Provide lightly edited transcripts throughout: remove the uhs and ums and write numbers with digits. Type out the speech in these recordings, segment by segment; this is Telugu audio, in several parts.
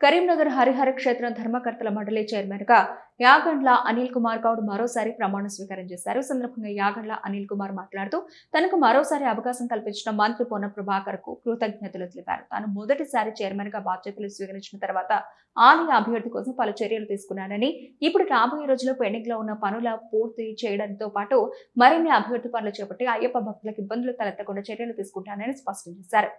కరీంనగర్ హరిహర క్షేత్ర ధర్మకర్తల మండలి చైర్మన్ గా యాగండ్ల అనిల్ కుమార్ గౌడ్ మరోసారి ప్రమాణ స్వీకారం చేశారు. సందర్భంగా యాగండ్ల అనిల్ కుమార్ మాట్లాడుతూ తనకు మరోసారి అవకాశం కల్పించిన మంత్రి పొన్నం ప్రభాకర్ కు కృతజ్ఞతలు తెలిపారు. తాను మొదటిసారి చైర్మన్ గా బాధ్యతలు స్వీకరించిన తర్వాత ఆలయ అభివృద్ధి కోసం పలు చర్యలు తీసుకున్నానని, ఇప్పుడు రాబోయే రోజుల్లో పెండింగ్ లో ఉన్న పనుల పూర్తి చేయడంతో పాటు మరిన్ని అభివృద్ధి పనులు చేపట్టి అయ్యప్ప భక్తులకు ఇబ్బందులు తలెత్తకుండా చర్యలు తీసుకుంటానని స్పష్టం చేశారు.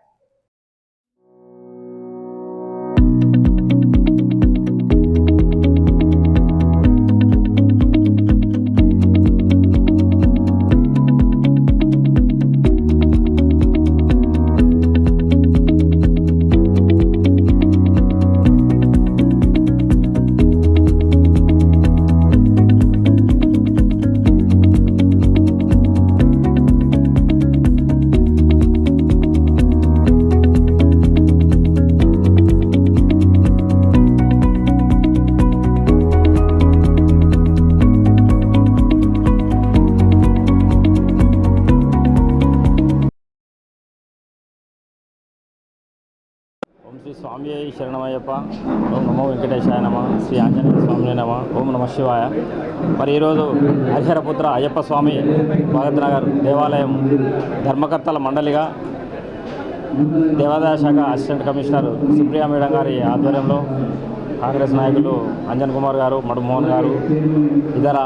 ఓం శ్రీ స్వామి శరణమయ్యప్ప, ఓం నమో వెంకటేశాయ నమ, శ్రీ ఆంజనేయ స్వామి నమ, ఓం నమ శివాయ. మరి ఈరోజు హరిహరపుత్ర అయ్యప్ప స్వామి భగత్నగర్ దేవాలయం ధర్మకర్తల మండలిగా దేవాదాయ శాఖ అసిస్టెంట్ కమిషనర్ సుప్రియా మేడం గారి ఆధ్వర్యంలో కాంగ్రెస్ నాయకులు అంజన్ కుమార్ గారు, మధుమోహన్ గారు, ఇతర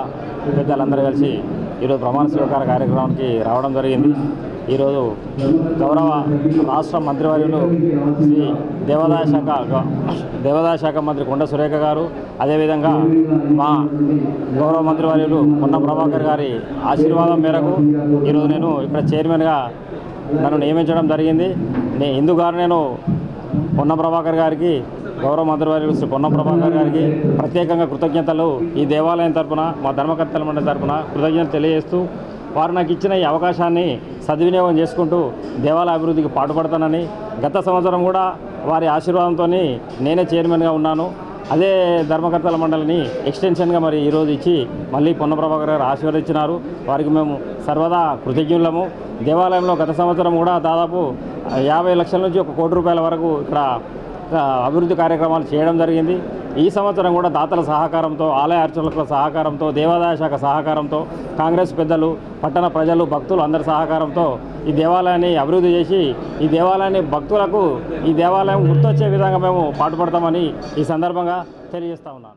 పెద్దలందరూ కలిసి ఈరోజు ప్రమాణ స్వీకార కార్యక్రమానికి రావడం జరిగింది. ఈరోజు గౌరవ రాష్ట్ర మంత్రివర్యులు శ్రీ దేవాదాయ శాఖ మంత్రి కొండ సురేఖ గారు, అదేవిధంగా మా గౌరవ మంత్రివర్యులు పొన్నం ప్రభాకర్ గారి ఆశీర్వాదం మేరకు ఈరోజు నేను ఇక్కడ చైర్మన్గా నన్ను నియమించడం జరిగింది. ఇందుగారు నేను పొన్నం ప్రభాకర్ గారికి, గౌరవ మంత్రివర్యులు శ్రీ పొన్నం ప్రభాకర్ గారికి ప్రత్యేకంగా కృతజ్ఞతలు ఈ దేవాలయం తరఫున, మా ధర్మకర్తల మండలి తరఫున కృతజ్ఞతలు తెలియజేస్తూ, వారు నాకు ఇచ్చిన ఈ అవకాశాన్ని సద్వినియోగం చేసుకుంటూ దేవాలయ అభివృద్ధికి పాటుపడతానని, గత సంవత్సరం కూడా వారి ఆశీర్వాదంతో నేనే చైర్మన్గా ఉన్నాను. అదే ధర్మకర్తల మండలిని ఎక్స్టెన్షన్గా మరి ఈరోజు ఇచ్చి మళ్ళీ పొన్నం ప్రభాకర్ గారు ఆశీర్వదించినారు. వారికి మేము సర్వదా కృతజ్ఞులము. దేవాలయంలో గత సంవత్సరం కూడా దాదాపు 50 లక్షల నుంచి 1 కోటి రూపాయల వరకు ఇక్కడ అభివృద్ధి కార్యక్రమాలు చేయడం జరిగింది. ఈ సంవత్సరం కూడా దాతల సహకారంతో, ఆలయ అర్చకుల సహకారంతో, దేవాదాయ శాఖ సహకారంతో, కాంగ్రెస్ పెద్దలు, పట్టణ ప్రజలు, భక్తులు అందరి సహకారంతో ఈ దేవాలయాన్ని అభివృద్ధి చేసి ఈ దేవాలయాన్ని భక్తులకు ఈ దేవాలయం గుర్తొచ్చే విధంగా మేము పాటుపడతామని ఈ సందర్భంగా తెలియజేస్తా ఉన్నాను.